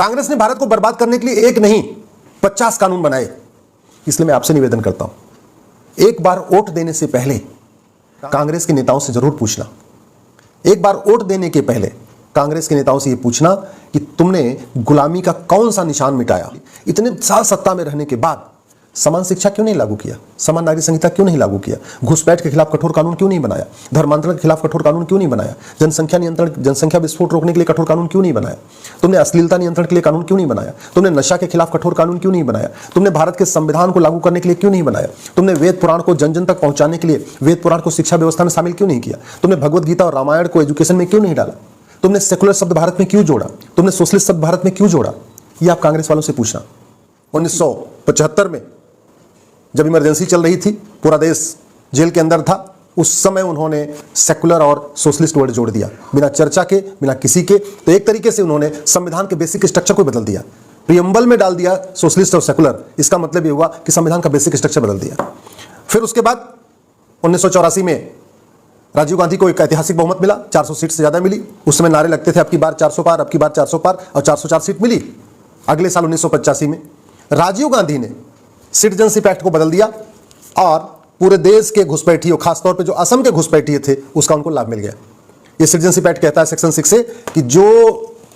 कांग्रेस ने भारत को बर्बाद करने के लिए एक नहीं 50 कानून बनाए। इसलिए मैं आपसे निवेदन करता हूं, एक बार वोट देने से पहले कांग्रेस के नेताओं से जरूर पूछना, एक बार वोट देने के पहले कांग्रेस के नेताओं से यह पूछना कि तुमने गुलामी का कौन सा निशान मिटाया। इतने साल सत्ता में रहने के बाद समान शिक्षा क्यों नहीं लागू किया, समान नागरिक संहिता क्यों नहीं लागू किया, घुसपैठ के खिलाफ कठोर कानून क्यों नहीं बनाया, धर्मांतरण के खिलाफ कठोर कानून क्यों नहीं बनाया, जनसंख्या नियंत्रण, जनसंख्या विस्फोट रोकने के लिए कठोर कानून क्यों नहीं बनाया, तुमने अश्लीलता नियंत्रण के लिए कानून क्यों नहीं बनाया, तुमने नशा के खिलाफ कठोर कानून क्यों नहीं बनाया, तुमने भारत के संविधान को लागू करने के लिए क्यों नहीं बनाया, तुमने वेद पुराण को जन जन तक पहुंचाने के लिए वेद पुराण को शिक्षा व्यवस्था में शामिल क्यों नहीं किया, तुमने भगवद गीता और रामायण को एजुकेशन में क्यों नहीं डाला, तुमने सेकुलर शब्द भारत में क्यों जोड़ा, तुमने सोशलिस्ट शब्द भारत में क्यों जोड़ा। ये आप कांग्रेस वालों से पूछना। 1975 में जब इमरजेंसी चल रही थी, पूरा देश जेल के अंदर था, उस समय उन्होंने सेकुलर और सोशलिस्ट वर्ड जोड़ दिया, बिना चर्चा के, बिना किसी के। तो एक तरीके से उन्होंने संविधान के बेसिक स्ट्रक्चर को बदल दिया, प्रियम्बल में डाल दिया सोशलिस्ट और सेकुलर। इसका मतलब ये हुआ कि संविधान का बेसिक स्ट्रक्चर बदल दिया। फिर उसके बाद 1984 में राजीव गांधी को एक ऐतिहासिक बहुमत मिला, 400 सीट से ज्यादा मिली। उस समय नारे लगते थे अब की बार 400 पार, अब की बार 400 पार, और 404 सीट मिली। अगले साल 1985 में राजीव गांधी ने सिटीजनशिप एक्ट को बदल दिया और पूरे देश के घुसपैठियों, खासतौर पे जो असम के घुसपैठिए थे, उसका उनको लाभ मिल गया। ये सिटीजनशिप एक्ट कहता है सेक्शन 6 से कि जो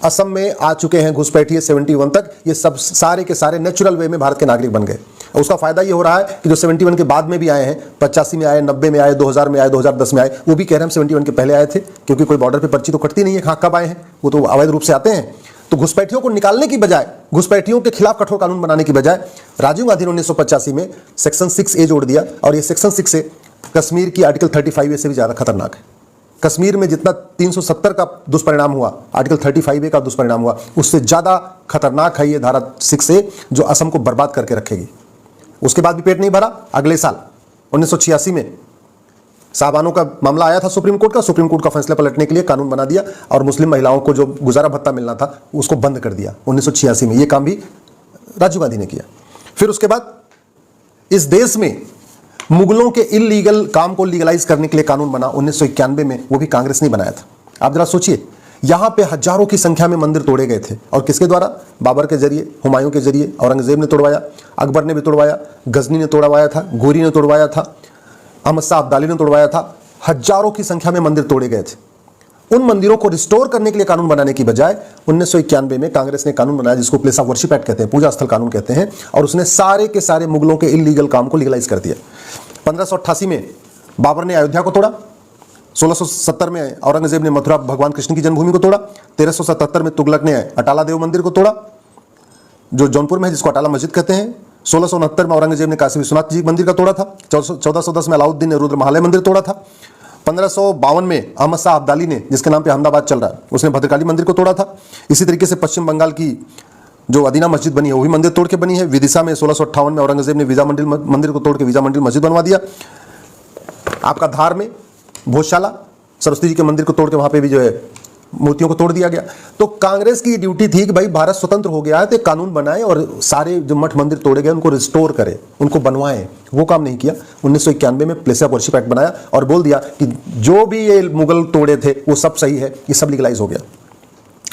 असम में आ चुके हैं घुसपैठिए 71 तक, ये सब सारे के सारे नेचुरल वे में भारत के नागरिक बन गए। और उसका फायदा ये हो रहा है कि जो 71 के बाद में भी आए हैं, 85 में आए, 90 में आए, 2000 में आए, 2010 में आए, वो भी कह रहे हैं हम 71 के पहले आए थे, क्योंकि कोई बॉर्डर पे पर्ची तो कटती नहीं है कहाँ कब आए हैं, वो तो अवैध रूप से आते हैं। तो घुसपैठियों को निकालने की बजाय, घुसपैठियों के खिलाफ कठोर कानून बनाने की बजाय राजीव गांधी ने 1985 में सेक्शन 6A जोड़ दिया। और ये सेक्शन 6A कश्मीर की आर्टिकल 35A से भी ज्यादा खतरनाक है। कश्मीर में जितना 370 का दुष्परिणाम हुआ, आर्टिकल 35A का दुष्परिणाम हुआ, उससे ज्यादा खतरनाक है ये धारा 6A, जो असम को बर्बाद करके रखेगी। उसके बाद भी पेट नहीं भरा। अगले साल 1986 में साहबानों का मामला आया था सुप्रीम कोर्ट का। सुप्रीम कोर्ट का फैसला पलटने के लिए कानून बना दिया और मुस्लिम महिलाओं को जो गुजारा भत्ता मिलना था उसको बंद कर दिया 1986 में। ये काम भी राजीव गांधी ने किया। फिर उसके बाद इस देश में मुगलों के इलीगल काम को लीगलाइज करने के लिए कानून बना 1991 में, वो भी कांग्रेस ने बनाया था। आप जरा सोचिए, यहां पे हजारों की संख्या में मंदिर तोड़े गए थे, और किसके द्वारा? बाबर के जरिए, हुमायूं के जरिए, औरंगजेब ने तोड़वाया, अकबर ने भी तोड़वाया, गजनी ने तोड़वाया था, गोरी ने तोड़वाया था, अहमद शाह अब्दाली ने तोड़वाया था। हजारों की संख्या में मंदिर तोड़े गए थे। उन मंदिरों को रिस्टोर करने के लिए कानून बनाने की बजाय 1991 में कांग्रेस ने कानून बनाया जिसको प्लेस ऑफ वर्शिप एक्ट कहते हैं, पूजा स्थल कानून कहते हैं, और उसने सारे के सारे मुगलों के इलीगल काम को लीगलाइज कर दिया। 1588 में बाबर ने अयोध्या को तोड़ा, 1670 में औरंगजेब ने मथुरा भगवान कृष्ण की जन्मभूमि को तोड़ा, 1377 में तुगलक ने अटाला देव मंदिर को तोड़ा जो जौनपुर में है, जिसको अटाला मस्जिद कहते हैं। 1669 में औरंगजेब ने काशी विश्वनाथ जी मंदिर का तोड़ा था। 1410 में अलाउद्दीन ने रुद्र महालय मंदिर तोड़ा था। 1552 में अहमद शाह अब्दाली ने, जिसके नाम पे अहमदाबाद चल रहा है, उसने भद्रकाली मंदिर को तोड़ा था। इसी तरीके से पश्चिम बंगाल की जो अदीना मस्जिद बनी है वो भी मंदिर तोड़ के बनी है। विदिशा में 1658 में औरंगजेब ने वीजा मंदिर को तोड़ के वीजा मंदिर मस्जिद बनवा दिया। आपका धार में भोजशाला सरस्वती जी के मंदिर को तोड़ के वहां पे भी जो है मूर्तियों को तोड़ दिया गया। तो कांग्रेस की ड्यूटी थी कि भाई भारत स्वतंत्र हो गया है तो कानून बनाए और सारे जो मठ मंदिर तोड़े गए उनको रिस्टोर करे, उनको बनवाएं। वो काम नहीं किया। 1991 में प्लेस ऑफ वर्शिप एक्ट बनाया और बोल दिया कि जो भी ये मुगल तोड़े थे वो सब सही है, ये सब लीगलाइज हो गया।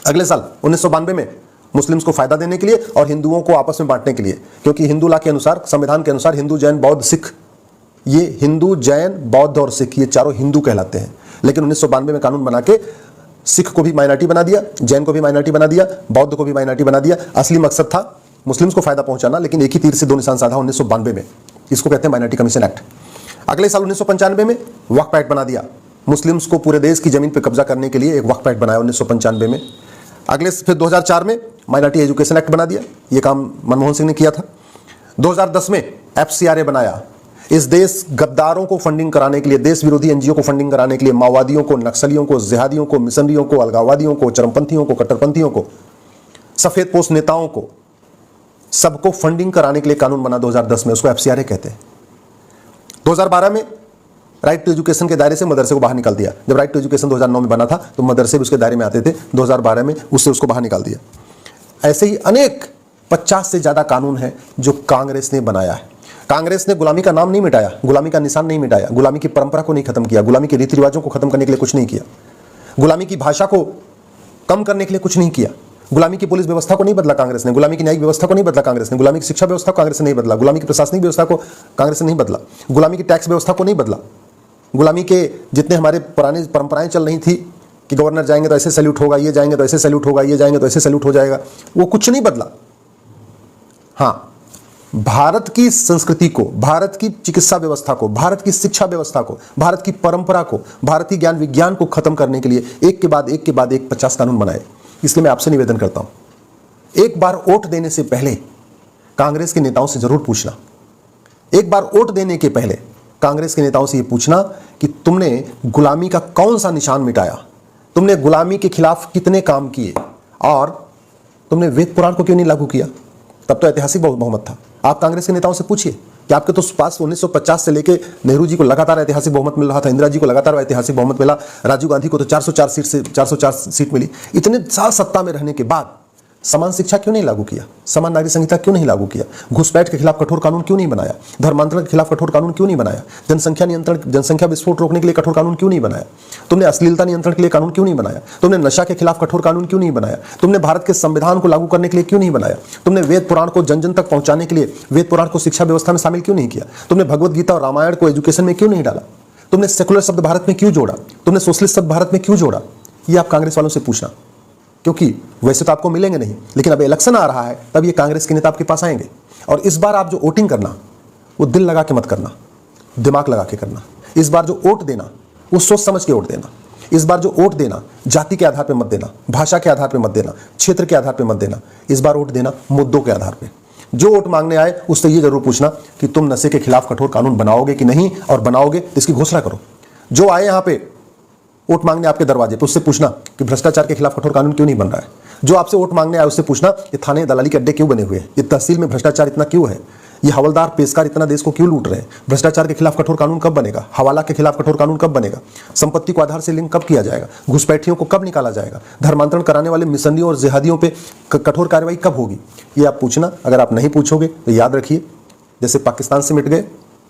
अगले साल 1992 में मुस्लिम्स को फायदा देने के लिए और हिंदुओं को आपस में बांटने के लिए, क्योंकि हिंदू लॉ के अनुसार, संविधान के अनुसार हिंदू, जैन, बौद्ध, सिख, ये हिंदू, जैन, बौद्ध और सिख ये चारों हिंदू कहलाते हैं। लेकिन 1992 में कानून बना के सिख को भी माइनॉरिटी बना दिया, जैन को भी माइनॉरिटी बना दिया, बौद्ध को भी माइनॉरिटी बना दिया। असली मकसद था मुस्लिम्स को फायदा पहुंचाना, लेकिन एक ही तीर से दो निशान साधा 1992 में। इसको कहते हैं माइनॉरिटी कमीशन एक्ट। अगले साल 1995 में वक्फ एक्ट बना दिया। मुस्लिम्स को पूरे देश की जमीन पर कब्जा करने के लिए एक वक्फ एक्ट बनाया 1995 में। अगले फिर 2004 में माइनॉरिटी एजुकेशन एक्ट बना दिया। ये काम मनमोहन सिंह ने किया था। 2010 में FCRA बनाया। इस देश गद्दारों को फंडिंग कराने के लिए, देश विरोधी एनजीओ को फंडिंग कराने के लिए, माओवादियों को, नक्सलियों को, जिहादियों को, मिशनरियों को, अलगाववादियों को, चरमपंथियों को, कट्टरपंथियों को, सफेद पोस्ट नेताओं को, सबको फंडिंग कराने के लिए कानून बना 2010 में, उसको FCRA कहते हैं। 2012 में राइट टू एजुकेशन के दायरे से मदरसे को बाहर निकाल दिया। जब राइट टू एजुकेशन 2009 में बना था तो मदरसे भी उसके दायरे में आते थे। 2012 में उससे उसको बाहर निकाल दिया। ऐसे ही अनेक 50 से ज्यादा कानून है जो कांग्रेस ने बनाया है। कांग्रेस ने गुलामी का नाम नहीं मिटाया, गुलामी का निशान नहीं मिटाया, गुलामी की परंपरा को नहीं खत्म किया, गुलामी के रीति रिवाजों को खत्म करने के लिए कुछ नहीं किया, गुलामी की भाषा को कम करने के लिए कुछ नहीं किया। गुलामी की पुलिस व्यवस्था को नहीं बदला कांग्रेस ने, गुलामी की न्यायिक व्यवस्था को नहीं बदला कांग्रेस ने, गुलामी की शिक्षा व्यवस्था को कांग्रेस ने नहीं बदला, गुलामी की प्रशासनिक व्यवस्था को कांग्रेस ने नहीं बदला, गुलामी की टैक्स व्यवस्था को नहीं बदला, गुलामी के जितने हमारे पुरानी परंपराएं चल रही थी कि गवर्नर जाएंगे तो ऐसे सैल्यूट होगा, ये जाएंगे तो ऐसे सैल्यूट होगा, ये जाएंगे तो ऐसे सैल्यूट हो जाएगा, वो कुछ नहीं बदला। हाँ, भारत की संस्कृति को, भारत की चिकित्सा व्यवस्था को, भारत की शिक्षा व्यवस्था को, भारत की परंपरा को, भारतीय ज्ञान विज्ञान को खत्म करने के लिए एक के बाद एक 50 कानून बनाए। इसलिए मैं आपसे निवेदन करता हूं, एक बार वोट देने से पहले कांग्रेस के नेताओं से जरूर पूछना, एक बार वोट देने के पहले कांग्रेस के नेताओं से यह पूछना कि तुमने गुलामी का कौन सा निशान मिटाया, तुमने गुलामी के खिलाफ कितने काम किए और तुमने वेद पुराण को क्यों नहीं लागू किया। तब तो ऐतिहासिक बहुमत था। आप कांग्रेस के नेताओं से पूछिए कि आपके तो पास 1950 से लेके नेहरू जी को लगातार ऐतिहासिक बहुमत मिल रहा था, इंदिरा जी को लगातार ऐतिहासिक बहुमत मिला, राजीव गांधी को तो 404 सीट मिली। इतने साल सत्ता में रहने के बाद समान शिक्षा क्यों नहीं लागू किया, समान नागरिक संहिता क्यों नहीं लागू किया, घुसपैठ के खिलाफ कठोर कानून क्यों नहीं बनाया, धर्मांतरण के खिलाफ कठोर कानून क्यों नहीं बनाया, जनसंख्या नियंत्रण, जनसंख्या विस्फोट रोकने के लिए कठोर कानून क्यों नहीं बनाया, तुमने अश्लीलता नियंत्रण के लिए कानून क्यों नहीं बनाया, तुमने नशा के खिलाफ कठोर कानून क्यों नहीं बनाया, तुमने भारत के संविधान को लागू करने के लिए क्यों नहीं बनाया, तुमने वेद पुराण को जन जन तक पहुंचाने के लिए वेद पुराण को शिक्षा व्यवस्था में शामिल क्यों नहीं किया, तुमने भगवद गीता और रामायण को एजुकेशन में क्यों नहीं डाला, तुमने सेकुलर शब्द भारत में क्यों जोड़ा, तुमने सोशलिस्ट शब्द भारत में क्यों जोड़ा। ये आप कांग्रेस वालों से पूछना, क्योंकि वैसे तो आपको मिलेंगे नहीं, लेकिन अब इलेक्शन आ रहा है तब ये कांग्रेस के नेता आपके पास आएंगे। और इस बार आप जो वोटिंग करना वो दिल लगा के मत करना, दिमाग लगा के करना। इस बार जो वोट देना वो सोच समझ के वोट देना। इस बार जो वोट देना जाति के आधार पर मत देना, भाषा के आधार पर मत देना, क्षेत्र के आधार पर मत देना। इस बार वोट देना मुद्दों के आधार पर। जो वोट मांगने आए उससे ये जरूर पूछना कि तुम नशे के खिलाफ कठोर कानून बनाओगे कि नहीं, और बनाओगे तो इसकी घोषणा करो। जो आए यहाँ पे वोट मांगने आपके दरवाजे पर उससे पूछना कि भ्रष्टाचार के खिलाफ कठोर कानून क्यों नहीं बन रहा है। जो आपसे वोट मांगने आए उससे पूछना ये थाने दलाली के अड्डे क्यों बने हुए हैं, ये तहसील में भ्रष्टाचार इतना क्यों है, ये हवलदार पेशकार इतना देश को क्यों लूट रहे हैं, भ्रष्टाचार के खिलाफ कठोर कानून कब बनेगा, हवाला के खिलाफ कठोर कानून कब बनेगा, संपत्ति को आधार से लिंक कब किया जाएगा, घुसपैठियों को कब निकाला जाएगा, धर्मांतरण कराने वाले मिशनरियों और जिहादियों पर कठोर कार्रवाई कब होगी। ये आप पूछना। अगर आप नहीं पूछोगे तो याद रखिए, जैसे पाकिस्तान से मिट गए,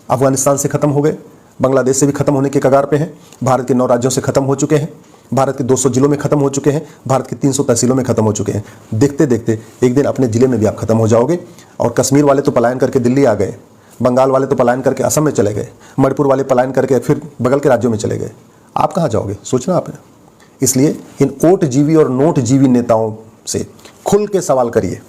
अफगानिस्तान से खत्म हो गए, बांग्लादेश से भी खत्म होने के कगार पे हैं, भारत के 9 राज्यों से खत्म हो चुके हैं, भारत के 200 जिलों में खत्म हो चुके हैं, भारत के 300 तहसीलों में खत्म हो चुके हैं। देखते देखते एक दिन अपने जिले में भी आप खत्म हो जाओगे। और कश्मीर वाले तो पलायन करके दिल्ली आ गए, बंगाल वाले तो पलायन करके असम में चले गए, मणिपुर वाले पलायन करके फिर बगल के राज्यों में चले गए। आप कहाँ जाओगे, सोचना आपने। इसलिए इन वोट जीवी और नोट जीवी नेताओं से खुल के सवाल करिए।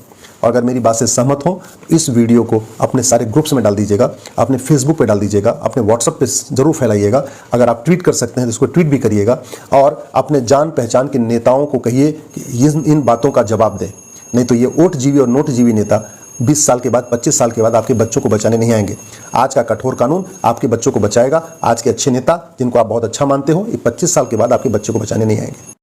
और अगर मेरी बात से सहमत हो तो इस वीडियो को अपने सारे ग्रुप्स में डाल दीजिएगा, अपने फेसबुक पे डाल दीजिएगा, अपने व्हाट्सएप पे जरूर फैलाइएगा। अगर आप ट्वीट कर सकते हैं तो इसको ट्वीट भी करिएगा। और अपने जान पहचान के नेताओं को कहिए कि इन बातों का जवाब दें, नहीं तो ये वोट जीवी और नोट जीवी नेता 20 साल के बाद, 25 साल के बाद आपके बच्चों को बचाने नहीं आएंगे। आज का कठोर कानून आपके बच्चों को बचाएगा। आज के अच्छे नेता जिनको आप बहुत अच्छा मानते हो, ये 25 साल के बाद आपके बच्चों को बचाने नहीं आएंगे।